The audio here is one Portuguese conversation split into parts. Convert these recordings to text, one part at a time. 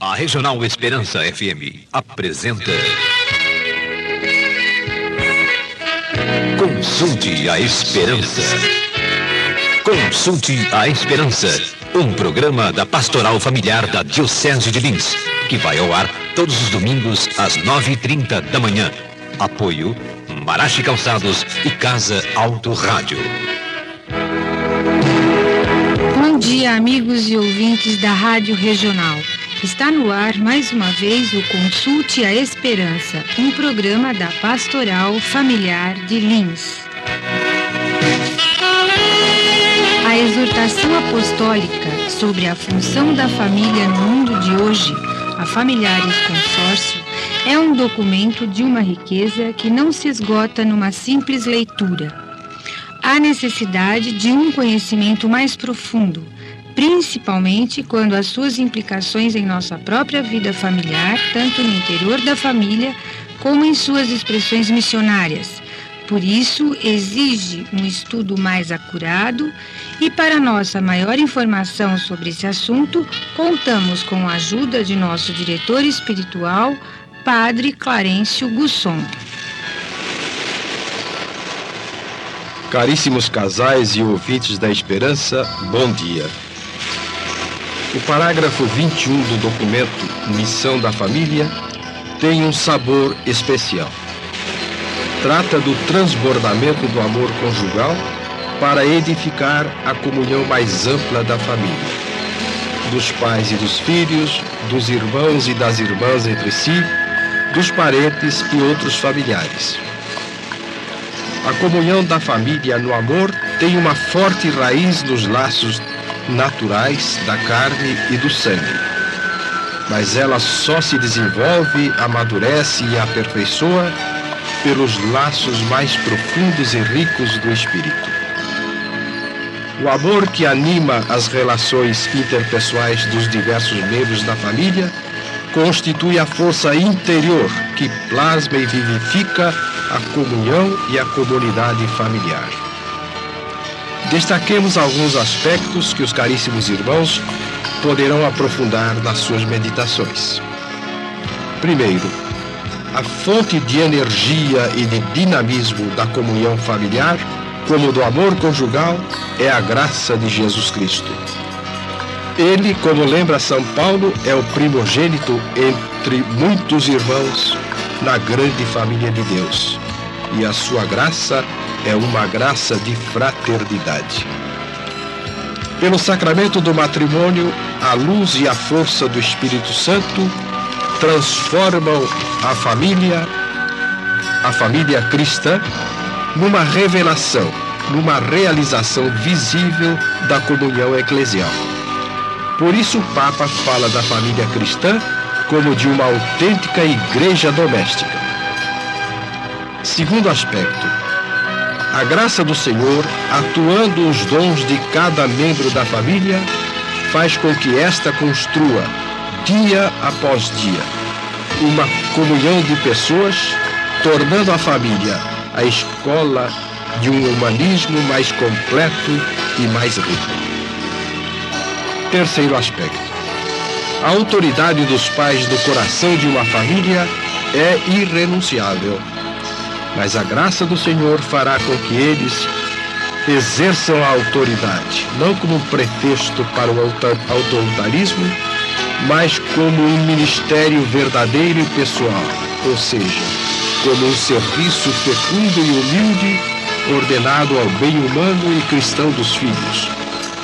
A Regional Esperança FM apresenta Consulte a Esperança. Consulte a Esperança, um programa da Pastoral Familiar da Diocese de Lins, que vai ao ar todos os domingos às 9h30 da manhã. Apoio Marache Calçados e Casa Auto Rádio. Bom dia, amigos e ouvintes da Rádio Regional. Está no ar mais uma vez o Consulte a Esperança, um programa da Pastoral Familiar de Lins. A exortação apostólica sobre a função da família no mundo de hoje, a Familiares Consórcio, é um documento de uma riqueza que não se esgota numa simples leitura. Há necessidade de um conhecimento mais profundo, principalmente quando as suas implicações em nossa própria vida familiar, tanto no interior da família como em suas expressões missionárias. Por isso, exige um estudo mais acurado e, para nossa maior informação sobre esse assunto, contamos com a ajuda de nosso diretor espiritual, Padre Clarencio Gusson. Caríssimos casais e ouvintes da Esperança, bom dia. O parágrafo 21 do documento Missão da Família tem um sabor especial. Trata do transbordamento do amor conjugal para edificar a comunhão mais ampla da família, dos pais e dos filhos, dos irmãos e das irmãs entre si, dos parentes e outros familiares. A comunhão da família no amor tem uma forte raiz nos laços naturais da carne e do sangue. Mas ela só se desenvolve, amadurece e aperfeiçoa pelos laços mais profundos e ricos do espírito. O amor que anima as relações interpessoais dos diversos membros da família constitui a força interior que plasma e vivifica a comunhão e a comunidade familiar. Destaquemos alguns aspectos que os caríssimos irmãos poderão aprofundar nas suas meditações. Primeiro, a fonte de energia e de dinamismo da comunhão familiar, como do amor conjugal, é a graça de Jesus Cristo. Ele, como lembra São Paulo, é o primogênito entre muitos irmãos na grande família de Deus. E a sua graça é uma graça de fraternidade. Pelo sacramento do matrimônio, a luz e a força do Espírito Santo transformam a família cristã, numa revelação, numa realização visível da comunhão eclesial. Por isso o Papa fala da família cristã como de uma autêntica igreja doméstica. Segundo aspecto, a graça do Senhor, atuando os dons de cada membro da família, faz com que esta construa, dia após dia, uma comunhão de pessoas, tornando a família a escola de um humanismo mais completo e mais rico. Terceiro aspecto, a autoridade dos pais no coração de uma família é irrenunciável. Mas a graça do Senhor fará com que eles exerçam a autoridade, não como um pretexto para o autoritarismo, mas como um ministério verdadeiro e pessoal, ou seja, como um serviço fecundo e humilde, ordenado ao bem humano e cristão dos filhos,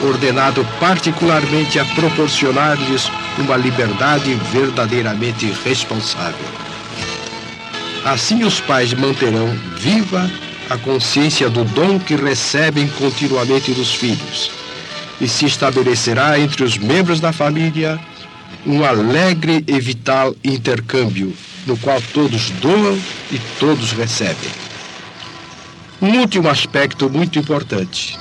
ordenado particularmente a proporcionar-lhes uma liberdade verdadeiramente responsável. Assim os pais manterão viva a consciência do dom que recebem continuamente dos filhos, e se estabelecerá entre os membros da família um alegre e vital intercâmbio, no qual todos doam e todos recebem. Um último aspecto muito importante.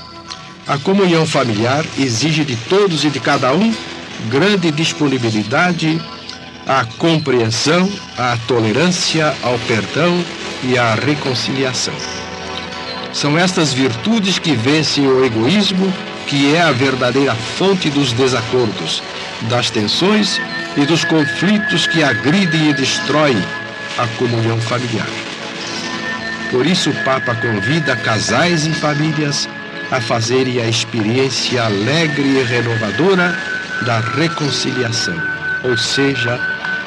A comunhão familiar exige de todos e de cada um grande disponibilidade à compreensão, à tolerância, ao perdão e à reconciliação. São estas virtudes que vencem o egoísmo, que é a verdadeira fonte dos desacordos das tensões e dos conflitos que agridem e destroem a comunhão familiar. Por isso, o Papa convida casais e famílias a fazerem a experiência alegre e renovadora da reconciliação, ou seja,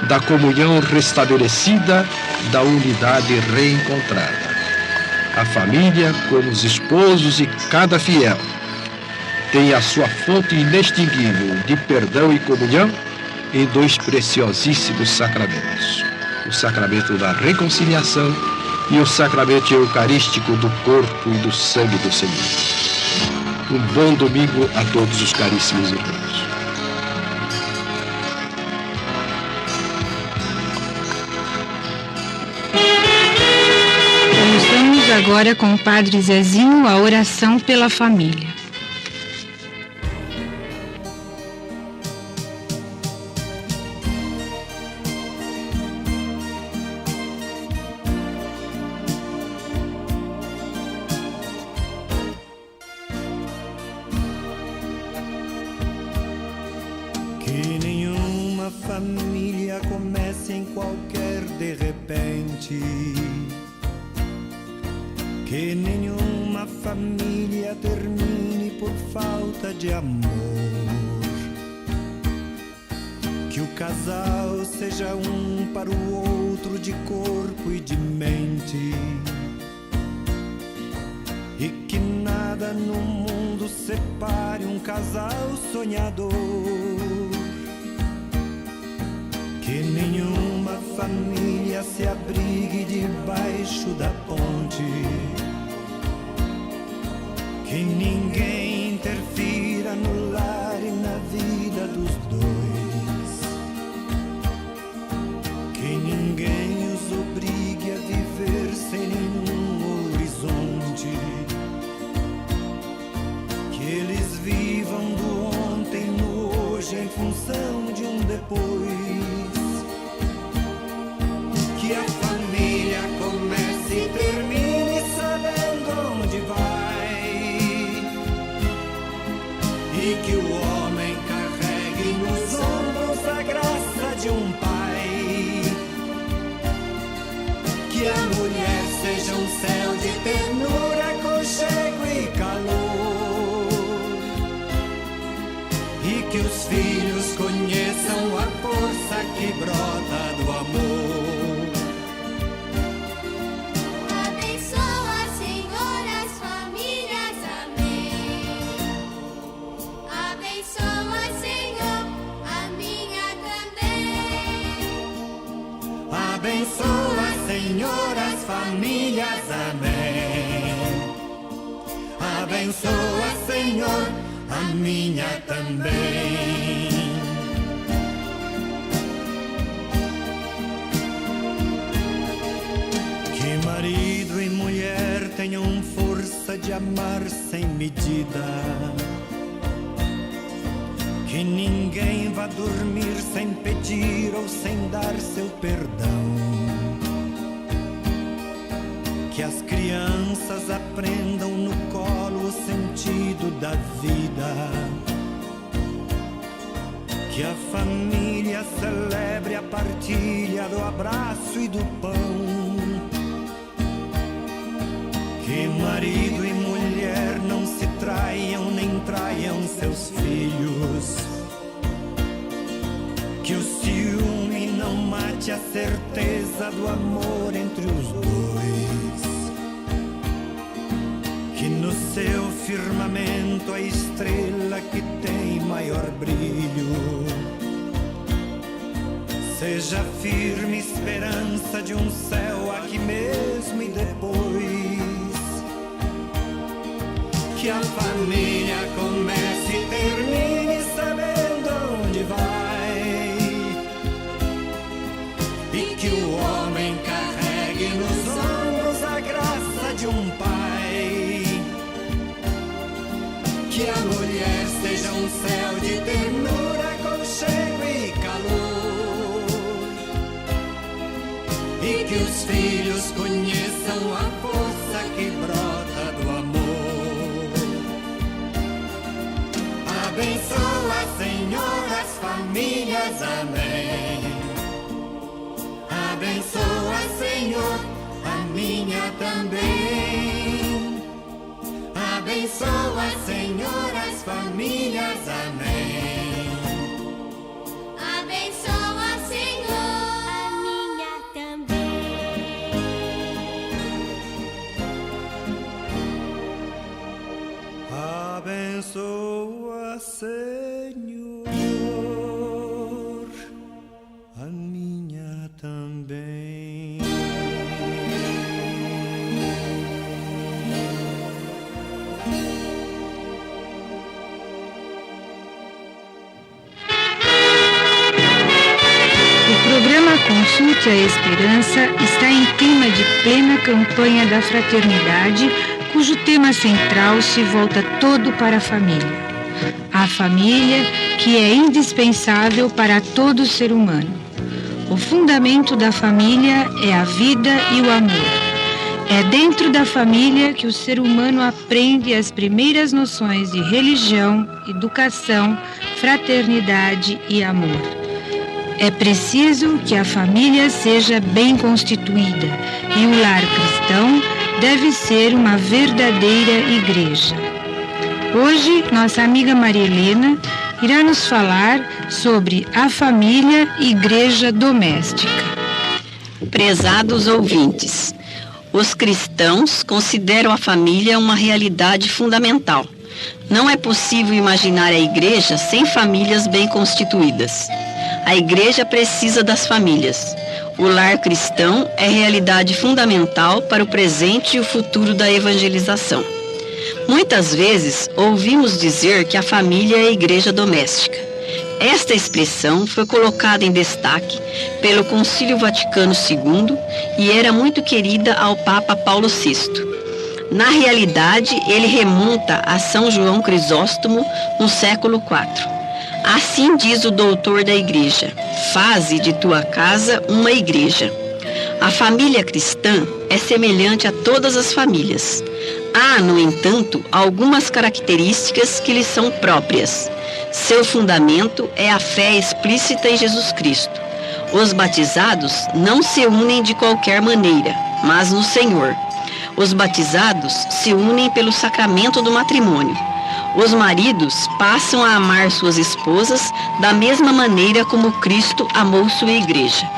da comunhão restabelecida, da unidade reencontrada. A família, como os esposos e cada fiel, tem a sua fonte inextinguível de perdão e comunhão em dois preciosíssimos sacramentos: o sacramento da reconciliação e o sacramento eucarístico do corpo e do sangue do Senhor. Um bom domingo a todos os caríssimos irmãos. Ouçamos agora com o Padre Zezinho a oração pela família. Que nenhuma família comece em qualquer de repente. Que nenhuma família termine por falta de amor. Que o casal seja um para o outro de corpo e de mente. E que nada no mundo separe um casal sonhador. Que nenhuma família se abrigue debaixo da ponte. Que ninguém interfira no lar e na vida dos dois. Que ninguém os obrigue a viver sem nenhum horizonte. Que eles vivam do ontem no hoje em função de um depois. Que a família comece e termine sabendo onde vai. E que o homem carregue nos ombros a graça de um pai. Que a mulher seja um céu de ternura, aconchego e calor. E que os filhos conheçam a força que brota do amor. Abençoa, Senhor, as famílias, amém. Abençoa, Senhor, a minha também. Que marido e mulher tenham força de amar sem medida. Que ninguém vá dormir sem pedir ou sem dar seu perdão. Que as crianças aprendam no colo o sentido da vida. Que a família celebre a partilha do abraço e do pão. Que marido e mulher não se traiam nem traiam seus filhos. Que o ciúme não mate a certeza do amor entre os dois. Que no seu firmamento a estrela que tem maior brilho seja firme esperança de um céu aqui mesmo e depois. Que a família comece e termine sabendo onde vai. E que o homem carregue nos ombros a graça de um pai. Que a mulher seja um céu de ternura, aconchego e calor. E que os filhos conheçam a força que brota do amor. Abençoa, Senhor, as famílias. famílias, amém. Abençoa, Senhor, a minha também. Abençoa, Senhor, as famílias, amém. Abençoa, Senhor, a minha também. Abençoa, Senhor, a minha também. O programa Consulte a Esperança está em clima de plena campanha da fraternidade, cujo tema central se volta todo para a família. A família, que é indispensável para todo ser humano. O fundamento da família é a vida e o amor. É dentro da família que o ser humano aprende as primeiras noções de religião, educação, fraternidade e amor. É preciso que a família seja bem constituída e o lar cristão deve ser uma verdadeira igreja. Hoje, nossa amiga Maria Helena irá nos falar sobre a família e igreja doméstica. Prezados ouvintes, os cristãos consideram a família uma realidade fundamental. Não é possível imaginar a igreja sem famílias bem constituídas. A igreja precisa das famílias. O lar cristão é realidade fundamental para o presente e o futuro da evangelização. Muitas vezes ouvimos dizer que a família é a igreja doméstica. Esta expressão foi colocada em destaque pelo Concílio Vaticano II e era muito querida ao Papa Paulo VI. Na realidade, ele remonta a São João Crisóstomo no século IV. Assim diz o doutor da igreja: faze de tua casa uma igreja. A família cristã é semelhante a todas as famílias. Há, no entanto, algumas características que lhe são próprias. Seu fundamento é a fé explícita em Jesus Cristo. Os batizados não se unem de qualquer maneira, mas no Senhor. Os batizados se unem pelo sacramento do matrimônio. Os maridos passam a amar suas esposas da mesma maneira como Cristo amou sua igreja.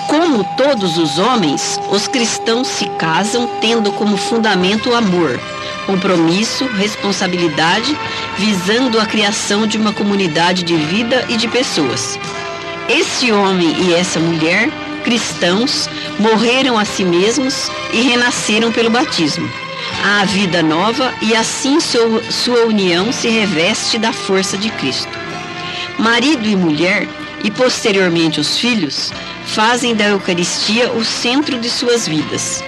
Como todos os homens, os cristãos se casam tendo como fundamento o amor, compromisso, responsabilidade, visando a criação de uma comunidade de vida e de pessoas. Esse homem e essa mulher, cristãos, morreram a si mesmos e renasceram pelo batismo. Há vida nova e assim sua união se reveste da força de Cristo. Marido e mulher, e posteriormente os filhos, fazem da Eucaristia o centro de suas vidas.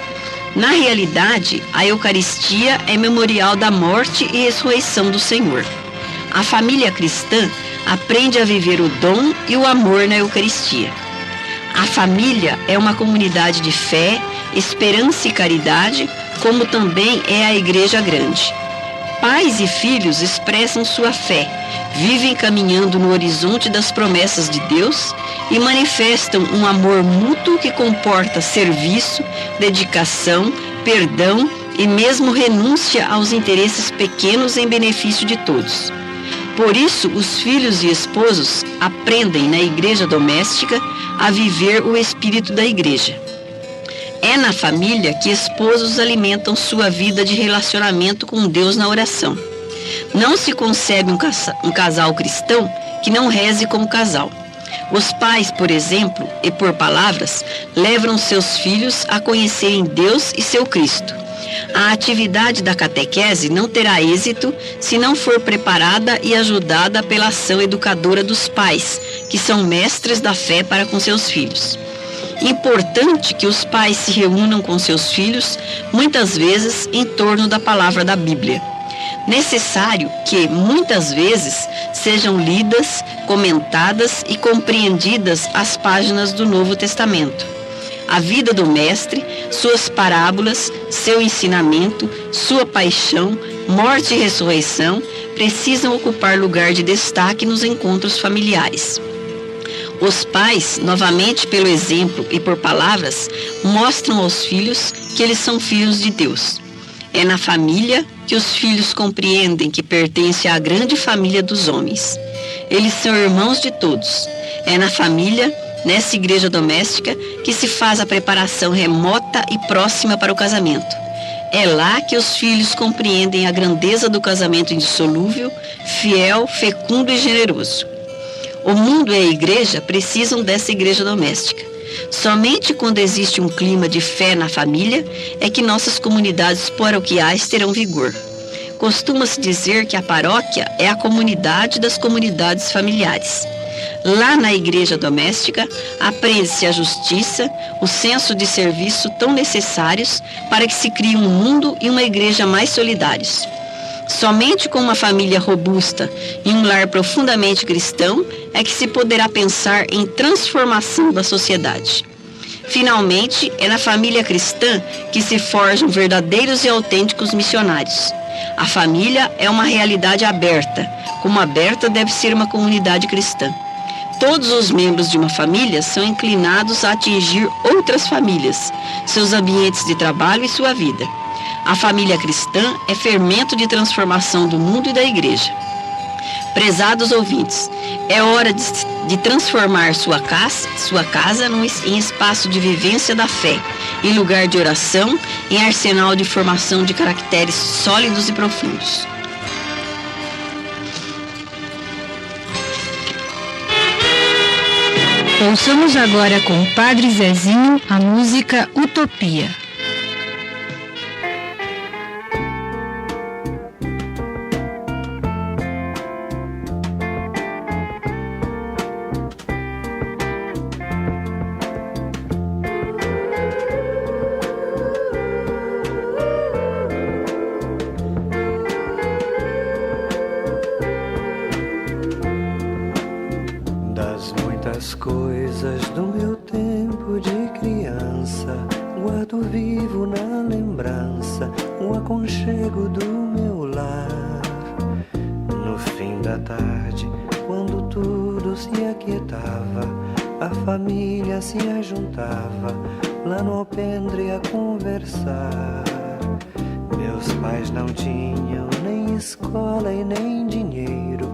Na realidade, a Eucaristia é memorial da morte e ressurreição do Senhor. A família cristã aprende a viver o dom e o amor na Eucaristia. A família é uma comunidade de fé, esperança e caridade, como também é a Igreja Grande. Pais e filhos expressam sua fé, vivem caminhando no horizonte das promessas de Deus e manifestam um amor mútuo que comporta serviço, dedicação, perdão e mesmo renúncia aos interesses pequenos em benefício de todos. Por isso, os filhos e esposos aprendem na igreja doméstica a viver o espírito da igreja. É na família que esposos alimentam sua vida de relacionamento com Deus na oração. Não se concebe um casal cristão que não reze como casal. Os pais, por exemplo, e por palavras, levam seus filhos a conhecerem Deus e seu Cristo. A atividade da catequese não terá êxito se não for preparada e ajudada pela ação educadora dos pais, que são mestres da fé para com seus filhos. Importante que os pais se reúnam com seus filhos, muitas vezes em torno da palavra da Bíblia. Necessário que, muitas vezes, sejam lidas, comentadas e compreendidas as páginas do Novo Testamento. A vida do Mestre, suas parábolas, seu ensinamento, sua paixão, morte e ressurreição precisam ocupar lugar de destaque nos encontros familiares. Os pais, novamente pelo exemplo e por palavras, mostram aos filhos que eles são filhos de Deus. É na família que os filhos compreendem que pertencem à grande família dos homens. Eles são irmãos de todos. É na família, nessa igreja doméstica, que se faz a preparação remota e próxima para o casamento. É lá que os filhos compreendem a grandeza do casamento indissolúvel, fiel, fecundo e generoso. O mundo e a igreja precisam dessa igreja doméstica. Somente quando existe um clima de fé na família é que nossas comunidades paroquiais terão vigor. Costuma-se dizer que a paróquia é a comunidade das comunidades familiares. Lá na igreja doméstica, aprende-se a justiça, o senso de serviço tão necessários para que se crie um mundo e uma igreja mais solidários. Somente com uma família robusta e um lar profundamente cristão é que se poderá pensar em transformação da sociedade. Finalmente, é na família cristã que se forjam verdadeiros e autênticos missionários. A família é uma realidade aberta, como aberta deve ser uma comunidade cristã. Todos os membros de uma família são inclinados a atingir outras famílias, seus ambientes de trabalho e sua vida. A família cristã é fermento de transformação do mundo e da igreja. Prezados ouvintes, é hora de transformar sua casa em espaço de vivência da fé, em lugar de oração, em arsenal de formação de caracteres sólidos e profundos. Ouçamos agora com o Padre Zezinho a música Utopia. Das coisas do meu tempo de criança, guardo vivo na lembrança o aconchego do meu lar. No fim da tarde, quando tudo se aquietava, a família se ajuntava lá no alpendre a conversar. Meus pais não tinham nem escola e nem dinheiro,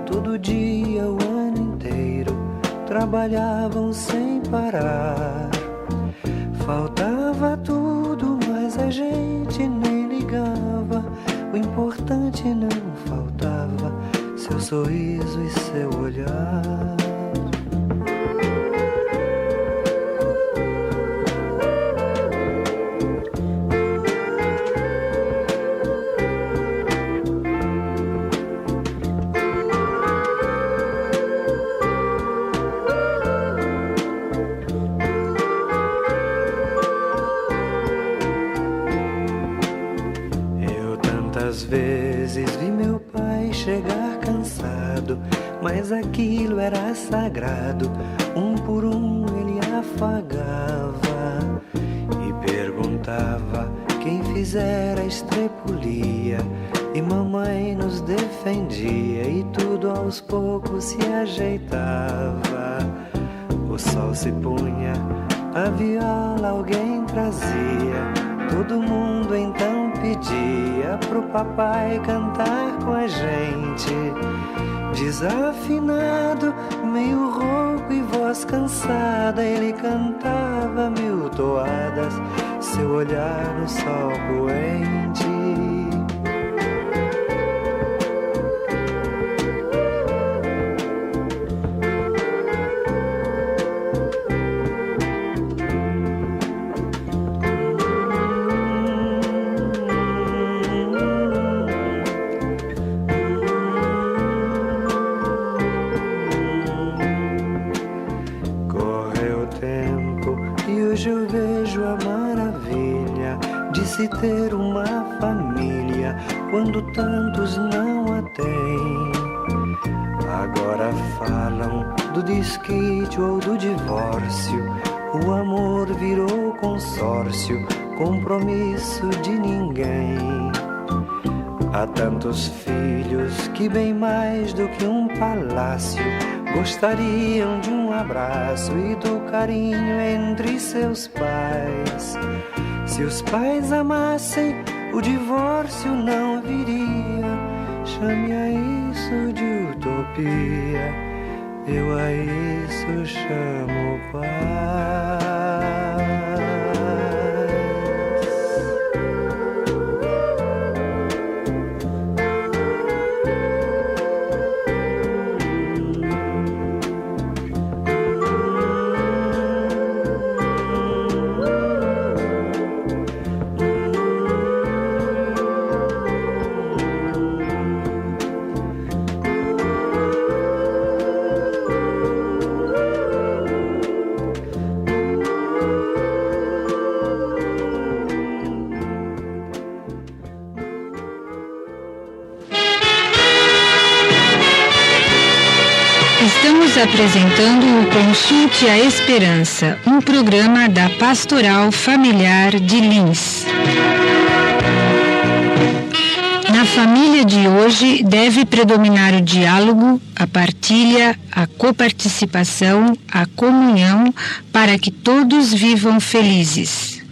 todo dia, o ano inteiro, trabalhavam sem parar. Faltava tudo, mas a gente nem ligava. O importante não faltava, seu sorriso e seu olhar. Às vezes vi meu pai chegar cansado, mas aquilo era sagrado. Um por um ele afagava e perguntava quem fizera a estrepulia. E mamãe nos defendia e tudo aos poucos se ajeitava. O sol se punha, a viola alguém trazia. Todo mundo então pedia pro papai cantar com a gente. Desafinado, meio rouco e voz cansada, ele cantava mil toadas, seu olhar no sol poente. Se ter uma família quando tantos não a têm. Agora falam do desquite ou do divórcio. O amor virou consórcio, compromisso de ninguém. Há tantos filhos que bem mais do que um palácio gostariam de um abraço e do carinho entre seus pais. Se os pais amassem, o divórcio não viria. Chame a isso de utopia, eu a isso chamo paz. Estamos apresentando o Consulte a Esperança, um programa da Pastoral Familiar de Lins. Na família de hoje deve predominar o diálogo, a partilha, a coparticipação, a comunhão, para que todos vivam felizes.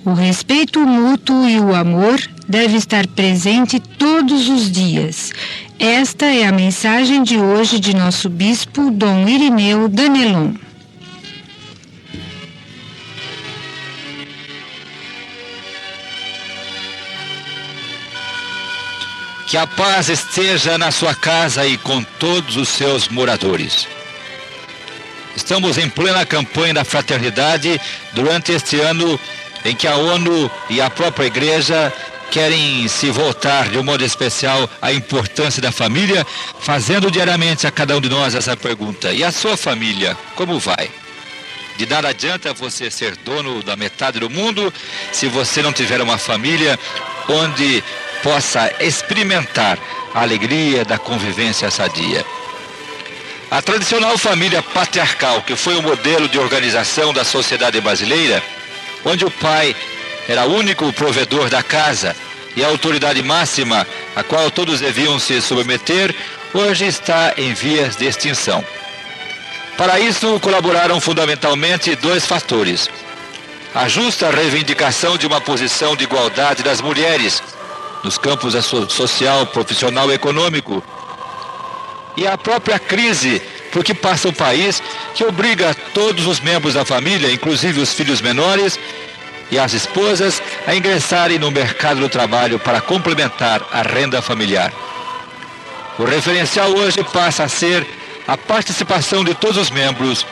O respeito mútuo e o amor deve estar presente todos os dias. Esta é a mensagem de hoje de nosso bispo, Dom Irineu Danelon. Que a paz esteja na sua casa e com todos os seus moradores. Estamos em plena campanha da fraternidade durante este ano em que a ONU e a própria Igreja querem se voltar de um modo especial à importância da família, fazendo diariamente a cada um de nós essa pergunta: e a sua família, como vai? De nada adianta você ser dono da metade do mundo se você não tiver uma família onde possa experimentar a alegria da convivência sadia. A tradicional família patriarcal, que foi o modelo de organização da sociedade brasileira, onde o pai era o único provedor da casa e a autoridade máxima a qual todos deviam se submeter, hoje está em vias de extinção. Para isso colaboraram fundamentalmente dois fatores: a justa reivindicação de uma posição de igualdade das mulheres nos campos social, profissional e econômico, e a própria crise por que passa o país, que obriga todos os membros da família, inclusive os filhos menores e as esposas, a ingressarem no mercado do trabalho para complementar a renda familiar. O referencial hoje passa a ser a participação de todos os membros,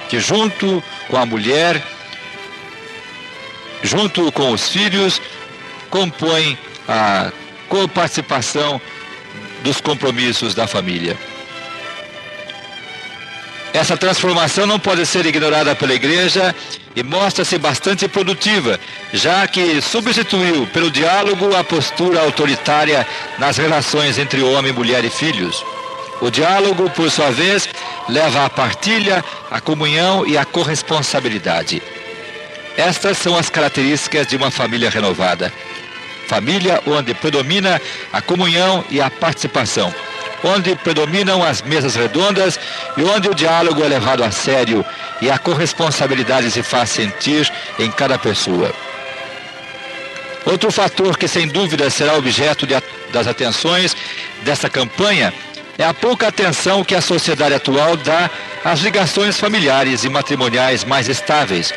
que junto com a mulher, junto com os filhos, compõem a coparticipação dos compromissos da família. Essa transformação não pode ser ignorada pela Igreja e mostra-se bastante produtiva, já que substituiu pelo diálogo a postura autoritária nas relações entre homem, mulher e filhos. O diálogo, por sua vez, leva à partilha, à comunhão e à corresponsabilidade. Estas são as características de uma família renovada. Família onde predomina a comunhão e a participação, onde predominam as mesas redondas e onde o diálogo é levado a sério e a corresponsabilidade se faz sentir em cada pessoa. Outro fator que sem dúvida será objeto das atenções dessa campanha é a pouca atenção que a sociedade atual dá às ligações familiares e matrimoniais mais estáveis,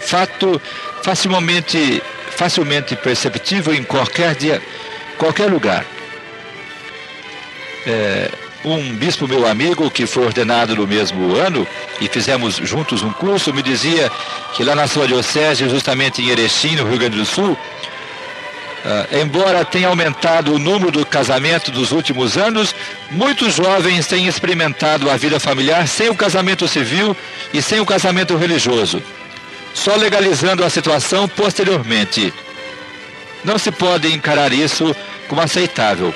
fato facilmente perceptível em qualquer lugar. Um bispo meu amigo, que foi ordenado no mesmo ano, e fizemos juntos um curso, me dizia que lá na sua diocese, justamente em Erechim, no Rio Grande do Sul, embora tenha aumentado o número do casamento dos últimos anos, muitos jovens têm experimentado a vida familiar sem o casamento civil e sem o casamento religioso, só legalizando a situação posteriormente. Não se pode encarar isso como aceitável.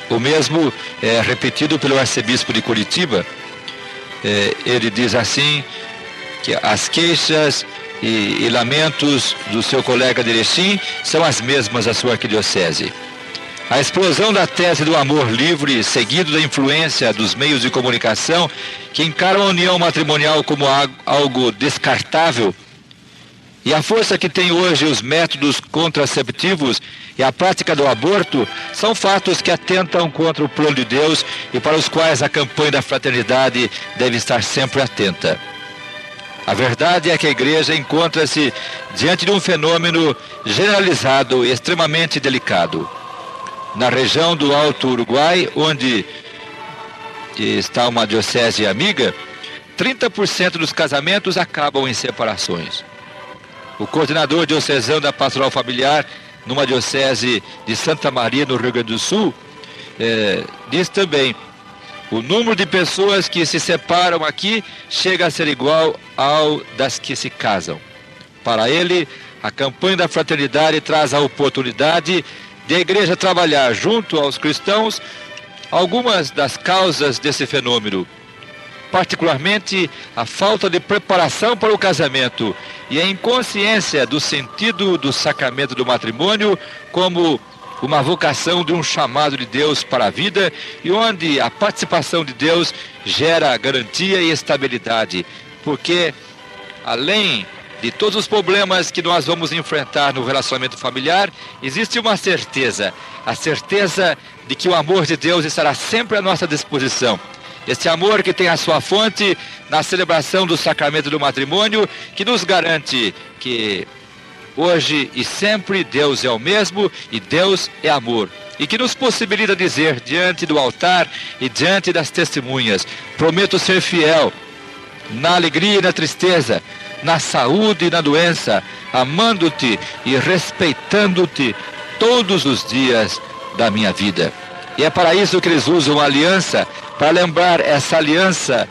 O mesmo é repetido pelo arcebispo de Curitiba. Ele diz assim, que as queixas e lamentos do seu colega de Erechim são as mesmas da sua arquidiocese. A explosão da tese do amor livre, seguido da influência dos meios de comunicação, que encaram a união matrimonial como algo descartável, e a força que tem hoje os métodos contraceptivos e a prática do aborto, são fatos que atentam contra o plano de Deus e para os quais a campanha da fraternidade deve estar sempre atenta. A verdade é que a igreja encontra-se diante de um fenômeno generalizado e extremamente delicado. Na região do Alto Uruguai, onde está uma diocese amiga, 30% dos casamentos acabam em separações. O coordenador diocesano da Pastoral Familiar, numa diocese de Santa Maria, no Rio Grande do Sul, diz também: o número de pessoas que se separam aqui chega a ser igual ao das que se casam. Para ele, a campanha da fraternidade traz a oportunidade de a igreja trabalhar junto aos cristãos algumas das causas desse fenômeno, particularmente a falta de preparação para o casamento e a inconsciência do sentido do sacramento do matrimônio como uma vocação de um chamado de Deus para a vida, e onde a participação de Deus gera garantia e estabilidade, porque além de todos os problemas que nós vamos enfrentar no relacionamento familiar, existe uma certeza, a certeza de que o amor de Deus estará sempre à nossa disposição. Este amor que tem a sua fonte na celebração do sacramento do matrimônio, que nos garante que hoje e sempre Deus é o mesmo e Deus é amor. E que nos possibilita dizer diante do altar e diante das testemunhas: prometo ser fiel na alegria e na tristeza, na saúde e na doença, amando-te e respeitando-te todos os dias da minha vida. E é para isso que eles usam a aliança, para lembrar essa aliança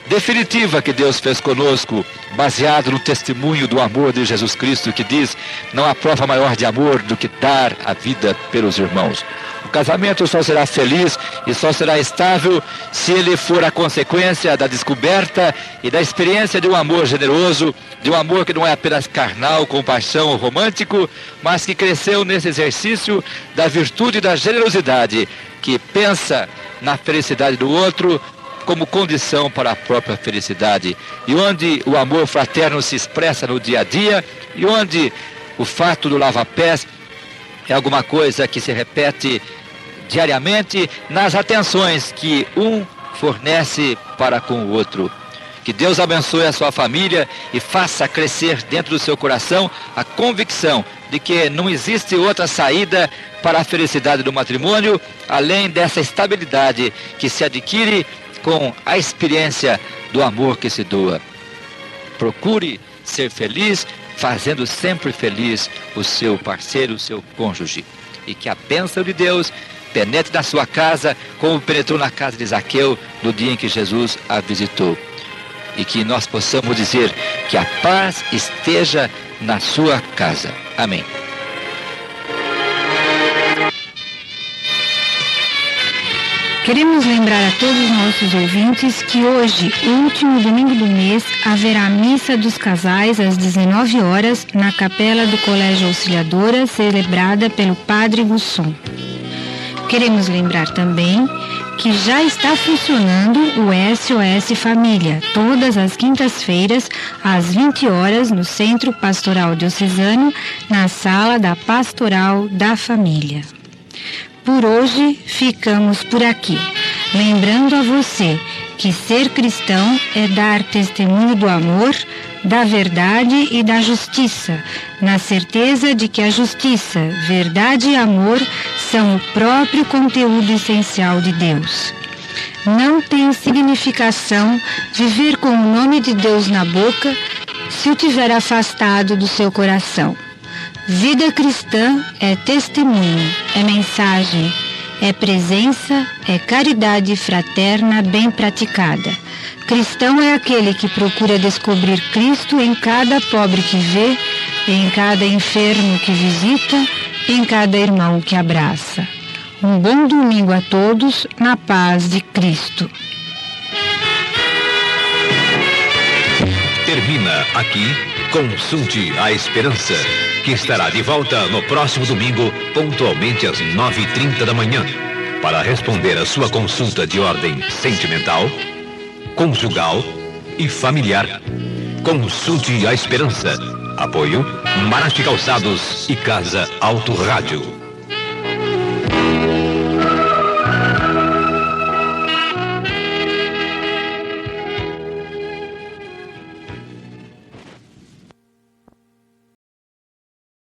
definitiva que Deus fez conosco, baseado no testemunho do amor de Jesus Cristo, que diz: não há prova maior de amor do que dar a vida pelos irmãos. O casamento só será feliz e só será estável se ele for a consequência da descoberta e da experiência de um amor generoso, de um amor que não é apenas carnal, com paixão ou romântico, mas que cresceu nesse exercício da virtude e da generosidade, que pensa na felicidade do outro como condição para a própria felicidade, e onde o amor fraterno se expressa no dia a dia, e onde o fato do lava-pés é alguma coisa que se repete diariamente nas atenções que um fornece para com o outro. Que Deus abençoe a sua família e faça crescer dentro do seu coração a convicção de que não existe outra saída para a felicidade do matrimônio, além dessa estabilidade que se adquire com a experiência do amor que se doa. Procure ser feliz, fazendo sempre feliz o seu parceiro, o seu cônjuge. E que a bênção de Deus penetre na sua casa, como penetrou na casa de Zaqueu no dia em que Jesus a visitou. E que nós possamos dizer que a paz esteja na sua casa. Amém. Queremos lembrar a todos os nossos ouvintes que hoje, o último domingo do mês, haverá a missa dos casais às 19 horas na capela do Colégio Auxiliadora, celebrada pelo Padre Gusson. Queremos lembrar também que já está funcionando o SOS Família, todas as quintas-feiras, às 20 horas, no Centro Pastoral Diocesano, na sala da Pastoral da Família. Por hoje, ficamos por aqui, lembrando a você que ser cristão é dar testemunho do amor, da verdade e da justiça, na certeza de que a justiça, verdade e amor são o próprio conteúdo essencial de Deus. Não tem significação viver com o nome de Deus na boca se o tiver afastado do seu coração. Vida cristã é testemunho, é mensagem, é presença, é caridade fraterna bem praticada. Cristão é aquele que procura descobrir Cristo em cada pobre que vê, em cada enfermo que visita, em cada irmão que abraça. Um bom domingo a todos, na paz de Cristo. Termina aqui Consulte a Esperança. que estará de volta no próximo domingo, pontualmente às 9h30 da manhã, para responder a sua consulta de ordem sentimental, conjugal e familiar. Consulte a Esperança. Apoio Marache Calçados e Casa Auto Rádio.